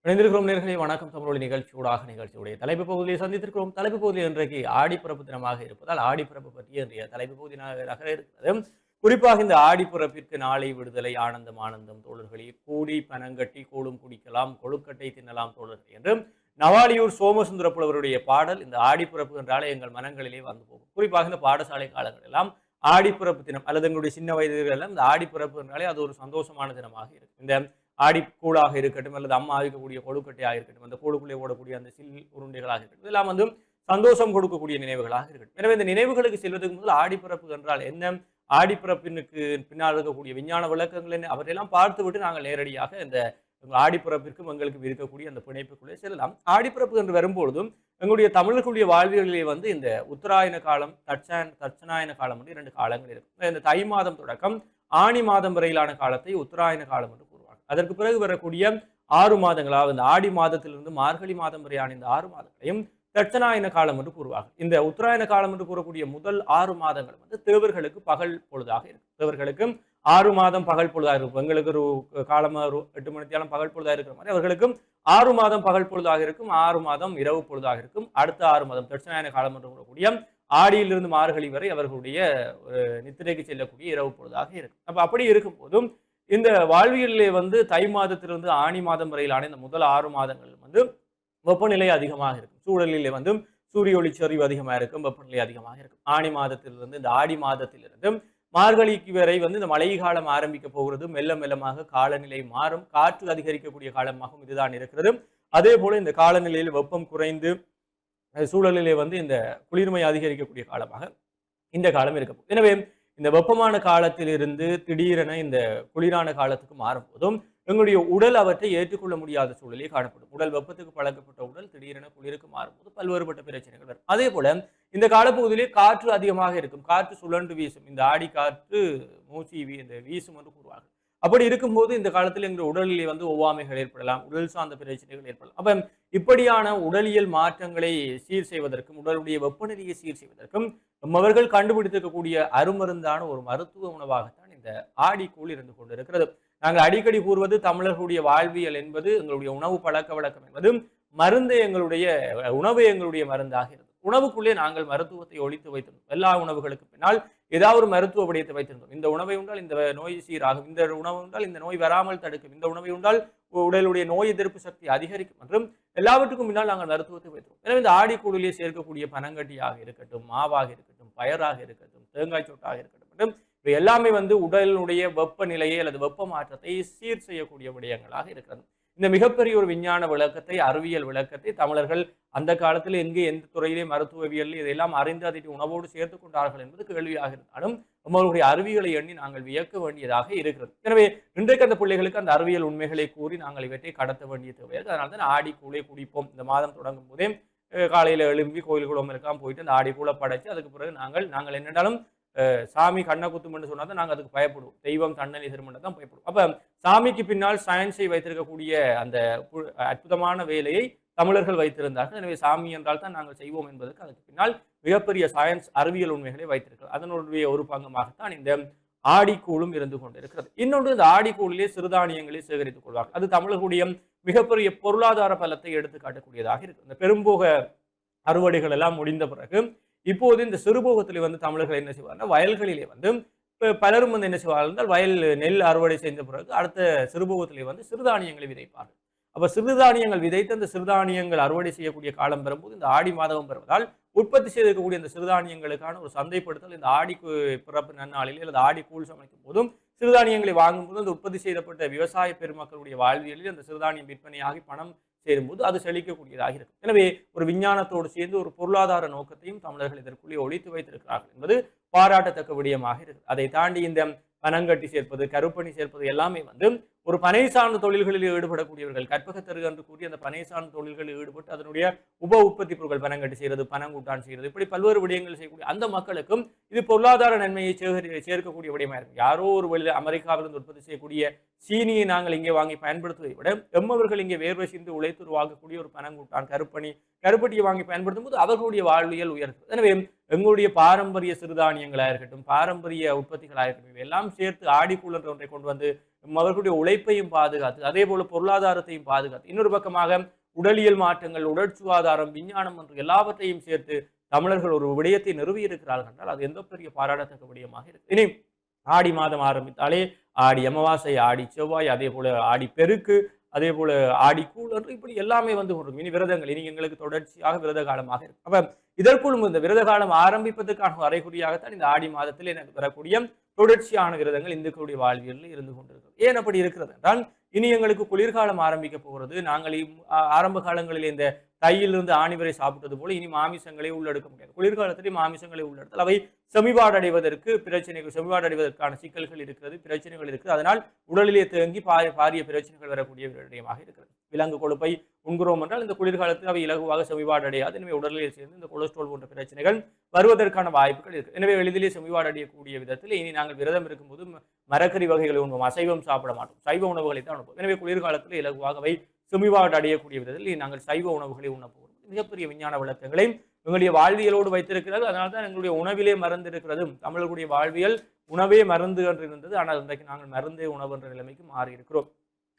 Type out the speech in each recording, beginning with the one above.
இணைந்திருக்கிறோம் நேர்களே. வணக்கம் தமிழொலி நிகழ்ச்சியூடாக நிகழ்ச்சியுடைய தலைப்பு பகுதியை சந்தித்திருக்கிறோம். தலைப்பு பகுதியில் இன்றைக்கு ஆடிப்பிறப்பு தினமாக இருப்பதால் ஆடிப்பிறப்பு பற்றிய இன்றைய தலைப்பு பகுதியாக இருக்கிறது. குறிப்பாக இந்த ஆடிப்பிறப்பிற்கு நாளை விடுதலை ஆனந்தம் ஆனந்தம் தோழர்களே, கூடி பனங்கட்டி கூடும் குடிக்கலாம் கொழுக்கட்டை தின்னலாம் தோழர்களே என்று நவாலியூர் சோமசுந்தர புலவருடைய பாடல் இந்த ஆடிப்பிறப்பு என்றாலே எங்கள் மனங்களிலே வந்து போகும். குறிப்பாக இந்த பாடசாலை காலங்கள் எல்லாம் ஆடிப்பிறப்பு தினம் அல்லது எங்களுடைய சின்ன வயதுகள் எல்லாம் இந்த ஆடிப்பிறப்பு என்றாலே அது ஒரு சந்தோஷமான தினமாக இருக்கும். இந்த ஆடிக்கூழாக இருக்கட்டும் அல்லது அம்மா இருக்கக்கூடிய கொழுக்கட்டையாக இருக்கட்டும், அந்த கூழுக்குள்ளே ஓடக்கூடிய அந்த சில் உருண்டைகளாக இருக்கட்டும், இதெல்லாம் வந்து சந்தோஷம் கொடுக்கக்கூடிய நினைவுகளாக இருக்கட்டும். எனவே இந்த நினைவுகளுக்கு செல்வதற்கு முதல் ஆடிப்பிறப்பு என்றால் என்ன, ஆடிப்பிறப்பினுக்கு பின்னால் இருக்கக்கூடிய விஞ்ஞான விளக்கங்கள் என்ன, அவற்றையெல்லாம் பார்த்துவிட்டு நாங்கள் நேரடியாக இந்த ஆடிப்பிறப்பிற்கும் எங்களுக்கு இருக்கக்கூடிய அந்த பிணைப்புக்குள்ளே செல்லலாம். ஆடிப்பிறப்பு என்று வரும்பொழுதும் எங்களுடைய தமிழர்களுடைய வாழ்வியலிலே வந்து இந்த உத்தராயண காலம், தட்சணாயன காலம் என்று 2 காலங்கள் இருக்கும். இந்த தை மாதம் தொடக்கம் ஆணி மாதம் வரையிலான காலத்தை உத்தராயண காலம் என்று கூறுவார்கள். அதற்கு பிறகு வரக்கூடிய 6 மாதங்களாக இந்த ஆடி மாதத்திலிருந்து மார்கழி மாதம் வரையான இந்த 6 மாதங்களையும் தட்சணாயன காலம் என்று கூறுவார்கள். இந்த உத்தராயண காலம் என்று கூறக்கூடிய முதல் 6 மாதங்கள் வந்து தேவர்களுக்கு பகல் பொழுதாக இருக்கும். தேவர்களுக்கு 6 மாதம் பகல் பொழுதாக இருக்கும். எங்களுக்கு ஒரு காலமா ஒரு 8 மணித்தியாலம் பகல் பொழுதாக இருக்கிற மாதிரி அவர்களுக்கும் 6 மாதம் பகல் பொழுதாக இருக்கும், 6 மாதம் இரவு பொழுதாக இருக்கும். அடுத்த 6 மாதம் தட்சணாயன காலம் என்று கூறக்கூடிய ஆடியிலிருந்து மார்கழி வரை அவர்களுடைய நித்திரைக்கு செல்லக்கூடிய இரவு பொழுதாக இருக்கும். அப்படி இருக்கும் போதும் இந்த வாழ்வியலிலே வந்து தை மாதத்திலிருந்து ஆணி மாதம் வரையிலான இந்த முதல் 6 மாதங்கள் வந்து வெப்பநிலை அதிகமாக இருக்கும். சூழலிலே வந்து சூரிய ஒளி சரிவு அதிகமாக இருக்கும், வெப்பநிலை அதிகமாக இருக்கும். ஆணி மாதத்திலிருந்து இந்த ஆடி மாதத்திலிருந்து மார்கழிக்கு வரை வந்து இந்த மழை காலம் ஆரம்பிக்க போகிறது. மெல்ல மெல்லமாக காலநிலை மாறும், காற்று அதிகரிக்கக்கூடிய காலமாகவும் இதுதான் இருக்கிறது. அதே போல இந்த காலநிலையில் வெப்பம் குறைந்து சூழலிலே வந்து இந்த குளிர்மை அதிகரிக்கக்கூடிய காலமாக இந்த காலம் இருக்கும். எனவே இந்த வெப்பமான காலத்திலிருந்து திடீரென இந்த குளிரான காலத்துக்கு மாறும்போதும் எங்களுடைய உடல் அவற்றை ஏற்றுக்கொள்ள முடியாத சூழலே காணப்படும். உடல் வெப்பத்துக்கு பழக்கப்பட்ட உடல் திடீரென குளிருக்கு மாறும்போது பல்வேறுபட்ட பிரச்சனைகள் வரும். அதே போல இந்த காலப்பகுதியிலே காற்று அதிகமாக இருக்கும், காற்று சுழன்று வீசும். இந்த ஆடி காற்று மூச்சு இந்த வீசும் என்று கூறுவார்கள். அப்படி இருக்கும்போது இந்த காலத்தில் எங்கள் உடலிலே வந்து ஒவ்வாமைகள் ஏற்படலாம், உடல் சார்ந்த பிரச்சனைகள் ஏற்படலாம். அப்ப இப்படியான உடலியல் மாற்றங்களை சீர் செய்வதற்கும் உடலுடைய வெப்பநிலையை சீர் செய்வதற்கும் அவர்கள் கண்டுபிடித்திருக்கக்கூடிய அருமருந்தான ஒரு மருத்துவ உணவாகத்தான் இந்த ஆடிக்கூழ் இருந்து கொண்டிருக்கிறது. நாங்கள் அடிக்கடி கூறுவது தமிழர்களுடைய வாழ்வியல் என்பது எங்களுடைய உணவு பழக்க வழக்கம் என்பது மருந்து எங்களுடைய உணவு எங்களுடைய மருந்தாக இருந்தது. உணவுக்குள்ளே நாங்கள் மருத்துவத்தை ஒழித்து வைத்திருந்தோம். எல்லா உணவுகளுக்கு பின்னால் ஏதாவது ஒரு மருத்துவ விடயத்தை வைத்திருந்தோம். இந்த உணவை உண்டால் இந்த நோய் சீராகும், இந்த உணவு உண்டால் இந்த நோய் வராமல் தடுக்கும், இந்த உணவை உண்டால் உடலுடைய நோய் எதிர்ப்பு சக்தி அதிகரிக்கும் என்றும் எல்லாவற்றுக்கும் பின்னால் நாங்கள் மருத்துவத்தை வைத்திருக்கோம். எனவே இந்த ஆடிக்கூழிலே சேர்க்கக்கூடிய பனங்கட்டியாக இருக்கட்டும், மாவாக இருக்கட்டும், பயராக இருக்கட்டும், தேங்காய் சோட்டாக இருக்கட்டும் என்றும் இவை எல்லாமே வந்து உடலினுடைய வெப்பநிலையை அல்லது வெப்ப மாற்றத்தை சீர் செய்யக்கூடிய விடயங்களாக இருக்கிறது. இந்த மிகப்பெரிய ஒரு விஞ்ஞான விளக்கத்தை, அறிவியல் விளக்கத்தை தமிழர்கள் அந்த காலத்தில் எங்கே எந்த துறையிலே மருத்துவவியல் இதையெல்லாம் அறிந்து அதை உணவோடு சேர்த்துக் கொண்டார்கள் என்பது கேள்வியாக இருந்தாலும் நம்மளுடைய அறிவியலை எண்ணி நாங்கள் வியக்க வேண்டியதாக இருக்கிறது. எனவே இன்றைக்கு அந்த பிள்ளைகளுக்கு அந்த அறிவியல் உண்மைகளை கூறி நாங்கள் இவற்றை கடத்த வேண்டிய தேவையாக. அதனால தான் ஆடி கூழை குடிப்போம். இந்த மாதம் தொடங்கும் போதே காலையில் எழும்பி கோயில் குளம் எல்லாம் போயிட்டு அந்த ஆடி கூழை படைச்சு அதுக்கு பிறகு நாங்கள் என்னென்னாலும் சாமி கண்ணை குத்தும் என்று சொன்னா தான் நாங்கள் அதுக்கு பயப்படுவோம். தெய்வம் தண்டனை திருமணம் தான் பயப்படுவோம். அப்ப சாமிக்கு பின்னால் சயின்ஸை வைத்திருக்கக்கூடிய அந்த அற்புதமான வேலையை தமிழர்கள் வைத்திருந்தார்கள். எனவே சாமி என்றால் தான் நாங்கள் செய்வோம் என்பதற்கு அதுக்கு பின்னால் மிகப்பெரிய சயின்ஸ் அறிவியல் உண்மைகளை வைத்திருக்கிறது. அதனுடைய ஒரு பங்கமாகத்தான் இந்த ஆடிக்கூழும் இருந்து கொண்டிருக்கிறது. இன்னொன்று இந்த ஆடிக்கூழிலே சிறுதானியங்களை சேகரித்துக் கொள்வார்கள். அது தமிழர்களுடைய மிகப்பெரிய பொருளாதார பலத்தை எடுத்து காட்டக்கூடியதாக இருக்கு. இந்த பெரும்போக அறுவடைகள் எல்லாம் முடிந்த பிறகு இப்போது இந்த சிறுபோகத்திலே வந்து தமிழர்கள் என்ன செய்வார்கள், வயல்களிலே வந்து பலரும் வந்து என்ன செய்வார்கள் என்றால் வயல் நெல் அறுவடை செய்த பிறகு அடுத்த சிறுபோகத்திலே வந்து சிறுதானியங்களை விதைப்பார்கள். அப்ப சிறுதானியங்கள் விதைத்து அந்த சிறுதானியங்கள் அறுவடை செய்யக்கூடிய காலம் பெறும்போது இந்த ஆடி மாதம் பெறுவதால் உற்பத்தி செய்திருக்கக்கூடிய இந்த சிறுதானியங்களுக்கான ஒரு சந்தைப்படுத்தல் இந்த ஆடி பிறப்பு நன்னாளிலே அல்லது ஆடி கூழ் சமைக்கும் போதும் சிறுதானியங்களை வாங்கும் போது அந்த உற்பத்தி செய்யப்பட்ட விவசாய பெருமக்களுடைய வாழ்வியலில் அந்த சிறுதானியம் விற்பனையாகி பணம் சேரும்போது அது செழிக்கக்கூடியதாக இருக்கும். எனவே ஒரு விஞ்ஞானத்தோடு சேர்ந்து ஒரு பொருளாதார நோக்கத்தையும் தமிழர்கள் இதற்குள்ளே ஒழித்து வைத்திருக்கிறார்கள் என்பது பாராட்டத்தக்க விடயமாக இருக்கு. அதை தாண்டி இந்த பனங்கட்டி சேர்ப்பது, கருப்பணி சேர்ப்பது எல்லாமே வந்து ஒரு பனை சார்ந்த தொழில்களில் ஈடுபடக்கூடியவர்கள் கற்பகத்தரு என்று கூறி அந்த பனை சார்ந்த தொழில்களில் ஈடுபட்டு அதனுடைய உப உற்பத்தி பொருட்கள் பனங்கட்டி செய்கிறது, பனங்கூட்டான் செய்கிறது, இப்படி பல்வேறு விடயங்கள் செய்யக்கூடிய அந்த மக்களுக்கும் இது பொருளாதார நன்மையை சேர்க்கக்கூடிய விடயமாக இருக்கும். யாரோ ஒரு வழியில் அமெரிக்காவிலிருந்து உற்பத்தி செய்யக்கூடிய சீனியை நாங்கள் இங்கே வாங்கி பயன்படுத்துவதை விட எம்மவர்கள் இங்கே வேர்வை சிந்து உழைத்து உருவாக்கக்கூடிய ஒரு பனங்கூட்டான் கருப்பட்டியை வாங்கி பயன்படுத்தும் போது அவர்களுடைய வாழ்வியல் உயர்த்தும். எனவே எங்களுடைய பாரம்பரிய சிறுதானியங்களாக இருக்கட்டும், பாரம்பரிய உற்பத்திகளாக இருக்கட்டும், இவையெல்லாம் சேர்த்து ஆடிக்கூழ் என்ற ஒன்றை கொண்டு வந்து அவர்களுடைய உழைப்பையும் பாதுகாத்து, அதே போல பொருளாதாரத்தையும் பாதுகாத்து, இன்னொரு பக்கமாக உடலியல் மாற்றங்கள், உடல் சுகாதாரம், விஞ்ஞானம் என்று எல்லாவற்றையும் சேர்த்து தமிழர்கள் ஒரு விடயத்தை நிறுவி இருக்கிறார்கள் என்றால் அது எந்த பெரிய பாராட்டத்தக்க விடயமாக இருக்கு. இனி ஆடி மாதம் ஆரம்பித்தாலே ஆடி அமாவாசை, ஆடி செவ்வாய், அதே போல ஆடி பெருக்கு, அதே போல ஆடி கூழ் என்று இப்படி எல்லாமே வந்து கொண்டிருக்கும். இனி விரதங்கள், இனி எங்களுக்கு தொடர்ச்சியாக விரத காலமாக இருக்கு. அப்ப இதற்குள்ளும் இந்த விரத காலம் ஆரம்பிப்பதற்கான அறைகுறியாகத்தான் இந்த ஆடி மாதத்தில் எனக்கு வரக்கூடிய தொடர்ச்சியான விரதங்கள் இந்துக்களுடைய வாழ்வியலில் இருந்து கொண்டிருக்கிறது. ஏன் அப்படி இருக்கிறது என்றால் இனி எங்களுக்கு குளிர்காலம் ஆரம்பிக்க போகிறது. நாங்கள் ஆரம்ப காலங்களில் இந்த தையிலிருந்து ஆணி வரை சாப்பிட்டது போல இனி மாமிசங்களை உள்ளெடுக்க முடியாது. குளிர்காலத்திலே மாமிசங்களை உள்ளெடுத்தால் அவை செமிபாடு அடைவதற்கு பிரச்சனைகள், செமிபாடு அடைவதற்கான சிக்கல்கள் இருக்கிறது, பிரச்சனைகள் இருக்குது. அதனால் உடலிலே தேங்கி பாரிய பிரச்சனைகள் வரக்கூடிய விடயமாக இருக்கிறது. விலங்கு கொழுப்பை உண்கிறோம் என்றால் இந்த குளிர்காலத்தில் அவை இலகுவாக செமிபாடு அடையாது. எனவே உடலிலே சேர்ந்து இந்த கொலஸ்ட்ரால் போன்ற பிரச்சனைகள் வருவதற்கான வாய்ப்புகள் இருக்கு. எனவே எளிதிலே செமிபாடு அடையக்கூடிய விதத்தில் இனி நாங்கள் விரதம் இருக்கும்போது மரக்கறி வகைகளை உண்போம், அசைவம் சாப்பிட மாட்டோம், சைவ உணவுகளை தான் உண்போம். எனவே குளிர்காலத்தில் இலகுவாக அவை செமிபாடு அடையக்கூடிய விதத்தில் நாங்கள் சைவ உணவுகளை உண்ண போகிறோம். மிகப்பெரிய விஞ்ஞான விளக்கங்களை எங்களுடைய வாழ்வியலோடு வைத்திருக்கிறார்கள். அதனால தான் எங்களுடைய உணவிலே மருந்து இருக்கிறது. தமிழர்களுடைய வாழ்வியல் உணவே மருந்து என்று இருந்தது. ஆனால் இன்றைக்கு நாங்கள் மருந்தே உணவு என்ற நிலைமைக்கு மாறி இருக்கிறோம்.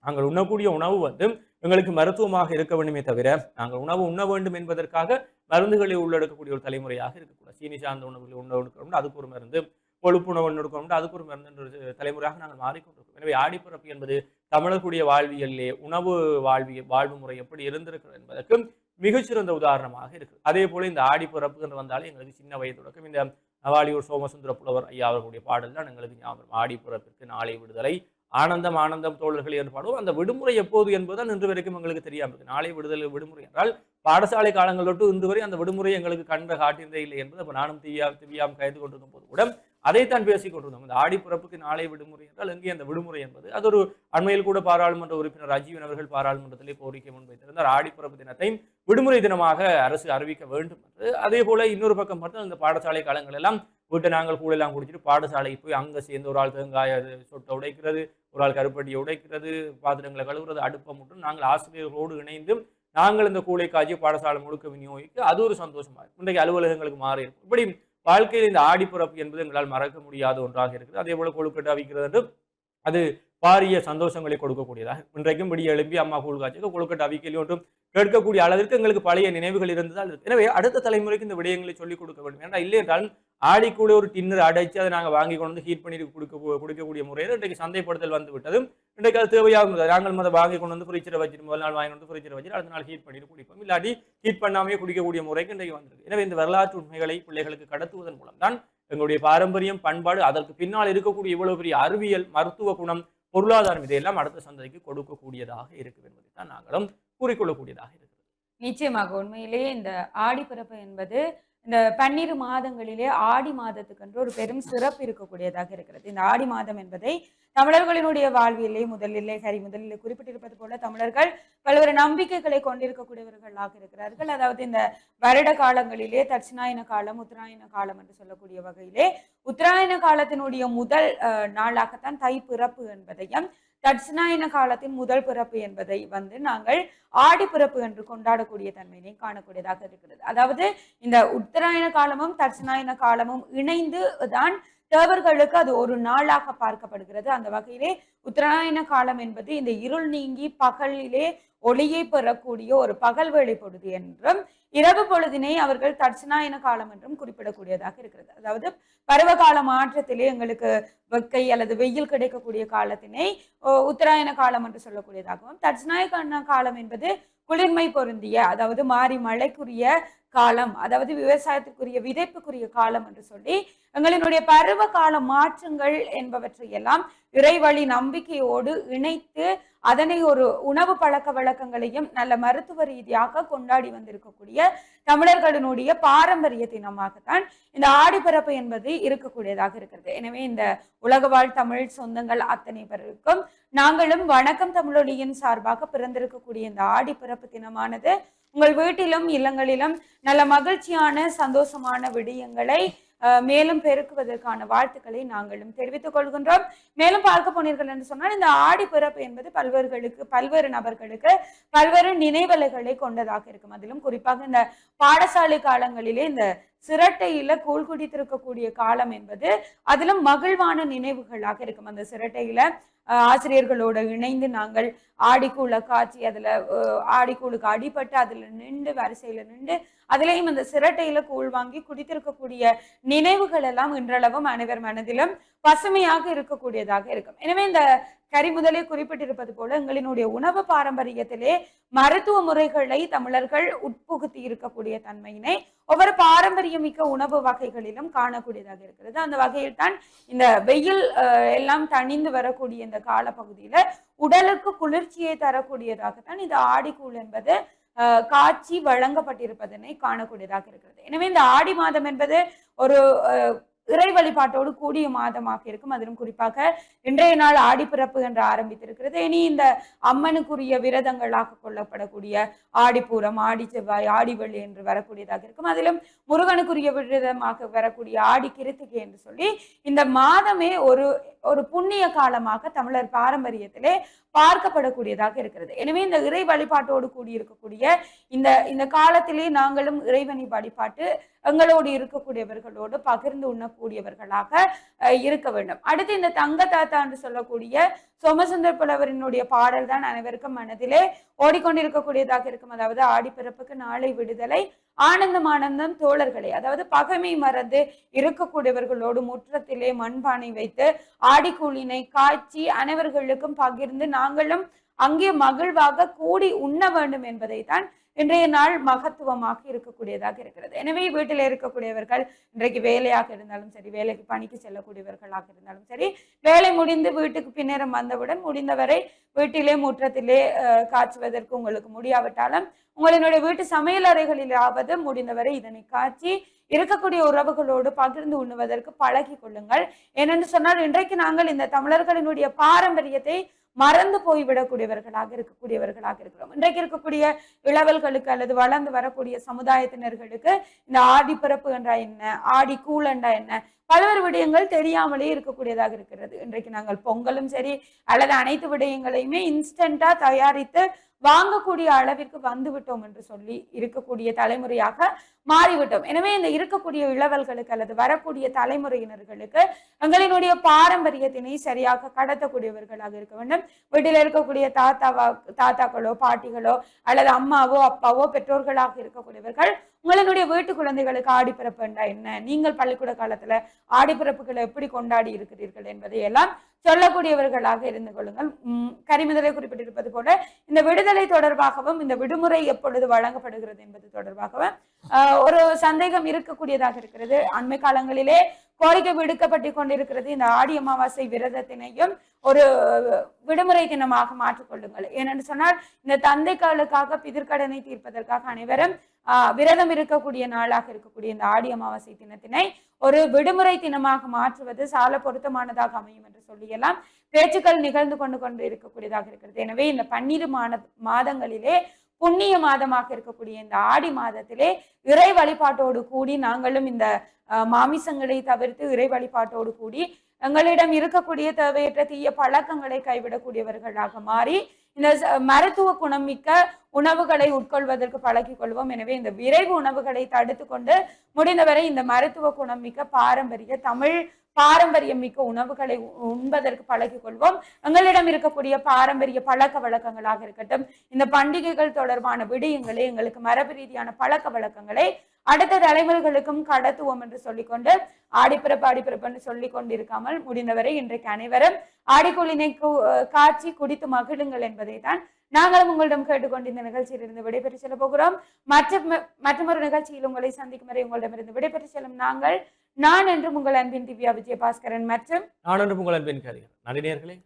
நாங்கள் உண்ணக்கூடிய உணவு வந்து எங்களுக்கு மருத்துவமாக இருக்க வேண்டுமே தவிர நாங்கள் உணவு உண்ண வேண்டும் என்பதற்காக மருந்துகளை உள்ளடக்கக்கூடிய ஒரு தலைமுறையாக இருக்கக்கூடாது. சீனி சார்ந்த உணவுகளை உண்ண அதுக்கு ஒரு மருந்து, கொழுப்பு உணவு எடுக்கணும் அதுக்கு ஒரு மருந்து என்ற தலைமுறையாக நாங்கள் மாறிக்கொண்டிருக்கோம். எனவே ஆடிப்பிறப்பு என்பது தமிழர்களுடைய வாழ்வியலிலே உணவு வாழ்வு முறை எப்படி இருந்திருக்கிறது என்பதற்கு மிகச்சிறந்த உதாரணமாக இருக்கு. அதே போல இந்த ஆடிப்பிறப்பு என்று வந்தாலே எங்களுக்கு சின்ன வயது தொடக்கம் இந்த நவாலியூர் சோமசுந்தர புலவர் ஐயா அவர்களுடைய பாடல் தான் எங்களுக்கு ஞாபகம். ஆடிப்பிறப்பிற்கு நாளை விடுதலை, ஆனந்தம் ஆனந்தம் தோழர்கள் என்று பாடுவோம். அந்த விடுமுறை எப்போது என்பதுதான் இன்று வரைக்கும் எங்களுக்கு தெரியாமல் இருக்கு. நாளை விடுமுறை என்றால் பாடசாலை காலங்கள் தொட்டு இன்று வரை அந்த விடுமுறை எங்களுக்கு கண்ட காட்டியதே இல்லை என்பது அப்ப நானும் திவ்யாம் கைது கொண்டிருக்கும் போது கூட அதைத்தான் பேசிக் கொண்டிருந்தோம். இந்த ஆடிப்பிறப்புக்கு நாளை விடுமுறை என்றால் எங்கே அந்த விடுமுறை என்பது அது ஒரு அண்மையில் கூட பாராளுமன்ற உறுப்பினர் ராஜீவன் அவர்கள் பாராளுமன்றத்திலே கோரிக்கை முன்வைத்திருந்தார். ஆடிப்பிறப்பு தினத்தை விடுமுறை தினமாக அரசு அறிவிக்க வேண்டும் என்று. அதே போல இன்னொரு பக்கம் பார்த்தா இந்த பாடசாலை காலங்கள் எல்லாம் வீட்டை நாங்கள் கூட எல்லாம் குடிச்சிட்டு பாடசாலைக்கு போய் அங்கே சேர்ந்து ஒரு ஆள் தேங்காய சொட்டை உடைக்கிறது, ஒரு ஆள் கருப்பட்டியை உடைக்கிறது, பாத்திரங்களை கழுவுறது, அடுப்பை மட்டும் நாங்கள் ஆசிரியர்களோடு இணைந்து நாங்கள் இந்த கூளை காய்ச்சி பாடசாலை முழுக்க விநியோகிக்க அது ஒரு சந்தோஷமா இருக்கும். இன்றைக்கு அலுவலகங்களுக்கு மாறி இருக்கும். இப்படி வாழ்க்கையில் இந்த ஆடிப்பிறப்பு என்பது எங்களால் மறக்க முடியாத ஒன்றாக இருக்குது. அதே போல கொழுக்கட்டை அவிக்கிறது அது பாரிய சந்தோஷங்களை கொடுக்கக்கூடியதாக இன்றைக்கும் விடிய எழுப்பி அம்மா கூழ் காய்ச்சி கொழுக்கட்டை அவிக்கலையும் ஒன்றும் கேட்கக்கூடிய அளவிற்கு எங்களுக்கு பழைய நினைவுகள் இருந்ததால் இருக்கு. எனவே அடுத்த தலைமுறைக்கு இந்த விடயங்களை சொல்லிக் கொடுக்க வேண்டும். ஏன்னா இல்லை என்றால் ஆடிக்கூட ஒரு டின்னர் அடைச்சு அதை நாங்கள் வாங்கி கொண்டு வந்து ஹீட் பண்ணி குடிக்கக்கூடிய முறையில் இன்றைக்கு சந்தைப்படுத்தல் வந்து விட்டதும் இன்றைக்கு அது தேவையாகும். நாங்கள் அதை வாங்கி கொண்டு வந்து ஃப்ரிட்ஜில் வச்சுட்டு முதல் நாள் வாங்கி வந்து ஃப்ரிட்ஜில் வச்சுட்டு அடுத்த நாள் ஹீட் பண்ணிட்டு குடிப்போம். இல்லாட்டி ஹீட் பண்ணாமே குடிக்கக்கூடிய முறைக்கு இன்றைக்கு வந்திருக்கு. எனவே இந்த வரலாற்று உண்மைகளை பிள்ளைகளுக்கு கடத்துவதன் மூலம் தான் எங்களுடைய பாரம்பரியம், பண்பாடு, அதற்கு பின்னால் இருக்கக்கூடிய இவ்வளவு பெரிய அறிவியல், மருத்துவ குணம், பொருளாதாரம் இதையெல்லாம் அடுத்த சந்ததிக்கு கொடுக்கக்கூடியதாக இருக்கும் என்பதை தான் நாங்களும் கூறிக்கொள்ளக்கூடியதாக இருக்கிறது. நிச்சயமாக உண்மையிலேயே இந்த ஆடிப்பிறப்பு என்பது இந்த 12 மாதங்களிலே ஆடி மாதத்துக்கென்று ஒரு பெரும் சிறப்பு இருக்கக்கூடியதாக இருக்கிறது. இந்த ஆடி மாதம் என்பதை தமிழர்களினுடைய வாழ்வியலே முதலிலே குறிப்பிட்டிருப்பது போல தமிழர்கள் பல்வேறு நம்பிக்கைகளை கொண்டிருக்கக்கூடியவர்களாக இருக்கிறார்கள். அதாவது இந்த வருட காலங்களிலே தட்சிணாயன காலம், உத்தராயண காலம் என்று சொல்லக்கூடிய வகையிலே உத்தராயண காலத்தினுடைய முதல் நாளாகத்தான் தை பிறப்பு என்பதையும் தட்சிணாயன காலத்தின் முதல் பிறப்பு என்பதை நாங்கள் ஆடிப்பிறப்பு என்று கொண்டாடக்கூடிய தன்மையினை காணக்கூடியதாக இருக்கிறது. அதாவது இந்த உத்தராயண காலமும் தட்சிணாயன காலமும் இணைந்து தான் தேவர்களுக்கு அது ஒரு நாளாக பார்க்கப்படுகிறது. அந்த வகையிலே உத்தராயண காலம் என்பது இந்த இருள் நீங்கி பகலிலே ஒளியை பெறக்கூடிய ஒரு பகல் வேளை பொழுது என்றும், இரவு பொழுதினை அவர்கள் தட்சிணாயன காலம் என்றும் குறிப்பிடக்கூடியதாக இருக்கிறது. அதாவது பருவகால மாற்றத்திலே எங்களுக்கு வெக்கை அல்லது வெயில் கிடைக்கக்கூடிய காலத்தினை உத்தராயண காலம் என்று சொல்லக்கூடியதாகவும், தட்சிணாயன காலம் என்பது குளிர்மை பொருந்திய, அதாவது மாறி மழைக்குரிய காலம், அதாவது விவசாயத்திற்குரிய விதைப்புக்குரிய காலம் என்று சொல்லி எங்களினுடைய பருவ கால மாற்றங்கள் என்பவற்றை எல்லாம் இறைவழி நம்பிக்கையோடு இணைத்து அதனை ஒரு உணவு பழக்க வழக்கங்களையும் நல்ல மருத்துவ ரீதியாக கொண்டாடி வந்திருக்கக்கூடிய தமிழர்களினுடைய பாரம்பரிய தினமாகத்தான் இந்த ஆடிப்பிறப்பு என்பது இருக்கக்கூடியதாக இருக்கிறது. எனவே இந்த உலக வாழ் தமிழ் சொந்தங்கள் அத்தனை பேருக்கும் நாங்களும் வணக்கம் தமிழொலியின் சார்பாக பிறந்திருக்கக்கூடிய இந்த ஆடிப்பிறப்பு தினமானது உங்கள் வீட்டிலும் இல்லங்களிலும் நல்ல மகிழ்ச்சியான சந்தோஷமான விடயங்களை மேலும் பெருக்குவதற்கான வாழ்த்துக்களை நாங்களும் தெரிவித்துக் கொள்கின்றோம். மேலும் பார்க்க போனீர்கள் என்று சொன்னால் இந்த ஆடிப்பிறப்பு என்பது பல்வேறு நபர்களுக்கு பல்வேறு நினைவலைகளை கொண்டதாக இருக்கும். அதிலும் குறிப்பாக இந்த பாடசாலை காலங்களிலே இந்த சிரட்டையில கூழ் குடித்திருக்கக்கூடிய காலம் என்பது அதிலும் மகிழ்வான நினைவுகளாக இருக்கும். அந்த சிரட்டையில ஆசிரியர்களோட இணைந்து நாங்கள் ஆடிக்கூழ காய்ச்சி அதுல ஆடிக்கூழுக்கு அடிபட்டு அதுல நின்று வரிசையில நின்று அதுலேயும் அந்த சிரட்டையில கூழ் வாங்கி குடித்திருக்கக்கூடிய நினைவுகள் எல்லாம் இன்றளவும் அனைவர் மனதிலும் பசுமையாக இருக்கக்கூடியதாக இருக்கும். எனவே இந்த கரி முதலே குறிப்பிட்டிருப்பது போல எங்களினுடைய உணவு பாரம்பரியத்திலே மருத்துவ முறைகளை தமிழர்கள் உட்புகுத்தி இருக்கக்கூடிய தன்மையினை ஒவ்வொரு பாரம்பரியமிக்க உணவு வகைகளிலும் காணக்கூடியதாக இருக்கிறது. அந்த வகையில் தான் இந்த வெயில் எல்லாம் தணிந்து வரக்கூடிய இந்த காலப்பகுதியில உடலுக்கு குளிர்ச்சியை தரக்கூடியதாகத்தான் இந்த ஆடிக்கூழ் என்பது காட்சி வழங்கப்பட்டிருப்பதனை காணக்கூடியதாக இருக்கிறது. எனவே இந்த ஆடி மாதம் என்பது ஒரு இறை வழிபாட்டோடு கூடிய மாதமாக இருக்கும். அதிலும் குறிப்பாக இன்றைய நாள் ஆடிப்பிறப்பு என்று ஆரம்பித்திருக்கிறது. இனி இந்த அம்மனுக்குரிய விரதங்களாக கொள்ளப்படக்கூடிய ஆடிப்பூரம், ஆடி செவ்வாய், ஆடிவெள்ளி என்று வரக்கூடியதாக இருக்கும். அதிலும் முருகனுக்குரிய விரதமாக வரக்கூடிய ஆடி கிருத்திகை என்று சொல்லி இந்த மாதமே ஒரு புண்ணிய காலமாக தமிழர் பாரம்பரியத்திலே பார்க்கப்படக்கூடியதாக இருக்கிறது. எனவே இந்த இறை வழிபாட்டோடு கூடியிருக்கக்கூடிய இந்த காலத்திலே நாங்களும் இறைவனை வழிபாட்டு எங்களோடு இருக்கக்கூடியவர்களோடு பகிர்ந்து உண்ணக்கூடியவர்களாக இருக்க வேண்டும். அடுத்து இந்த தங்க தாத்தா என்று சொல்லக்கூடிய சோமசுந்தர புலவரினுடைய பாடல் தான் அனைவருக்கும் மனதிலே ஓடிக்கொண்டிருக்கக்கூடியதாக இருக்கும். அதாவது ஆடிப்பிறப்புக்கு நாளை விடுதலை, ஆனந்தம் ஆனந்தம் தோழர்களே, அதாவது பகைமை மறந்து இருக்கக்கூடியவர்களோடு முற்றத்திலே மண்பானை வைத்து ஆடிக்கூழினை காய்ச்சி அனைவர்களுக்கும் பகிர்ந்து நாங்களும் அங்கே மகிழ்வாக கூடி உண்ண வேண்டும் என்பதை தான் இன்றைய நாள் மகத்துவமாக இருக்கக்கூடியதாக இருக்கிறது. எனவே வீட்டில் இருக்கக்கூடியவர்கள் இன்றைக்கு வேலையாக இருந்தாலும் சரி, வேலைக்கு பணிக்கு செல்லக்கூடியவர்களாக இருந்தாலும் சரி, வேலை முடிந்து வீட்டுக்கு பின்னேறம் வந்தவுடன் முடிந்தவரை வீட்டிலே முற்றத்திலே காய்ச்சுவதற்கு உங்களுக்கு முடியாவிட்டாலும் உங்களினுடைய வீட்டு சமையல் அறைகளிலாவது முடிந்தவரை இதனை காய்ச்சி இருக்கக்கூடிய உறவுகளோடு பகிர்ந்து உண்ணுவதற்கு பழகி கொள்ளுங்கள். ஏனென்று சொன்னால் இன்றைக்கு நாங்கள் இந்த தமிழர்களினுடைய பாரம்பரியத்தை மறந்து போய்விடக்கூடியவர்களாக இருக்கிறோம். இன்றைக்கு இருக்கக்கூடிய இளவல்களுக்கு அல்லது வளர்ந்து வரக்கூடிய சமுதாயத்தினர்களுக்கு இந்த ஆடிப்பிறப்பு என்றா என்ன, ஆடி கூழ் என்றா என்ன, பல்வேறு விடயங்கள் தெரியாமலே இருக்கக்கூடியதாக இருக்கிறது. இன்றைக்கு நாங்கள் பொங்கலும் சரி அல்லது அனைத்து விடயங்களையுமே இன்ஸ்டன்டா தயாரித்து வாங்கக்கூடிய அளவிற்கு வந்து விட்டோம் என்று சொல்லி இருக்கக்கூடிய தலைமுறையாக மாறிவிட்டோம். எனவே இந்த இருக்கக்கூடிய இளவல்களுக்கு அல்லது வரக்கூடிய தலைமுறையினர்களுக்கு எங்களினுடைய பாரம்பரியத்தினை சரியாக கடத்தக்கூடியவர்களாக இருக்க வேண்டும். வீட்டில் இருக்கக்கூடிய தாத்தாக்களோ பாட்டிகளோ அல்லது அம்மாவோ அப்பாவோ பெற்றோர்களாக இருக்கக்கூடியவர்கள் உங்களினுடைய வீட்டு குழந்தைகளுக்கு ஆடிப்பிறப்பு என்றா என்ன, நீங்கள் பள்ளிக்கூட காலத்துல ஆடிப்பிறப்புகளை எப்படி கொண்டாடி இருக்கிறீர்கள் என்பதை எல்லாம் சொல்லக்கூடியவர்களாக இருந்து கொள்ளுங்கள். கரிமுதலை குறிப்பிட்டிருப்பது போல இந்த விடுதலை தொடர்பாகவும் இந்த விடுமுறை எப்பொழுது வழங்கப்படுகிறது என்பது தொடர்பாகவும் ஒரு சந்தேகம் இருக்கக்கூடியதாக இருக்கிறது. அண்மை காலங்களிலே கோரிக்கை விடுக்கப்பட்டு கொண்டிருக்கிறது. இந்த ஆடி அமாவாசை விரதத்தினையும் ஒரு விடுமுறை தினமாக மாற்றிக்கொள்ளுங்கள். ஏனென்று சொன்னால் இந்த தந்தைகளுக்காக பிதிர்கடனை தீர்ப்பதற்காக அனைவரும் விரதம் இருக்கக்கூடிய நாளாக இருக்கக்கூடிய இந்த ஆடி அமாவாசை தினத்தினை ஒரு விடுமுறை தினமாக மாற்றுவது சால பொருத்தமானதாக அமையும் என்று சொல்லியெல்லாம் பேச்சுக்கள் நிகழ்ந்து கொண்டு இருக்கக்கூடியதாக இருக்கிறது. எனவே இந்த 12 மாதங்களிலே புண்ணிய மாதமாக இருக்கக்கூடிய இந்த ஆடி மாதத்திலே இறை வழிபாட்டோடு கூடி நாங்களும் இந்த மாமிசங்களை தவிர்த்து இறை வழிபாட்டோடு கூடி எங்களிடம் இருக்கக்கூடிய தேவையற்ற தீய பழக்கங்களை கைவிடக்கூடியவர்களாக மாறி இந்த மருத்துவ குணம் மிக்க உணவுகளை உட்கொள்வதற்கு பழகிக் கொள்வோம். எனவே இந்த விரைவு உணவுகளை தடுத்து கொண்டு முடிந்தவரை இந்த மருத்துவ குணம் மிக்க தமிழ் பாரம்பரியம் மிக்க உணவுகளை உண்பதற்கு பழகிக் கொள்வோம். எங்களிடம் இருக்கக்கூடிய பாரம்பரிய பழக்க வழக்கங்களாக இருக்கட்டும், இந்த பண்டிகைகள் தொடர்பான விடயங்களை எங்களுக்கு மரபு ரீதியான பழக்க வழக்கங்களை அடுத்த தலைமுறைகளுக்கும் கடத்துவோம் என்று சொல்லிக்கொண்டு ஆடிப்பிறப்பு என்று சொல்லிக் கொண்டிருக்காமல் முடிந்தவரை இன்றைக்கு அனைவரும் ஆடிக்கூழினை காய்ச்சி குடித்து மகிழுங்கள் என்பதை தான் நாங்களும் உங்களிடம் கேட்டுக்கொண்டு இந்த நிகழ்ச்சியிலிருந்து விடைபெற்று செல்ல போகிறோம். மற்றொரு நிகழ்ச்சியில் உங்களை சந்திக்கும் வரை உங்களிடமிருந்து விடைபெற்று செல்லும் நான் என்றும் உங்கள் அன்பின் திவ்யா விஜயபாஸ்கரன் மற்றும் நான் என்றும் உங்கள் அன்பின் கரிகர். நன்றி நேயர்களே.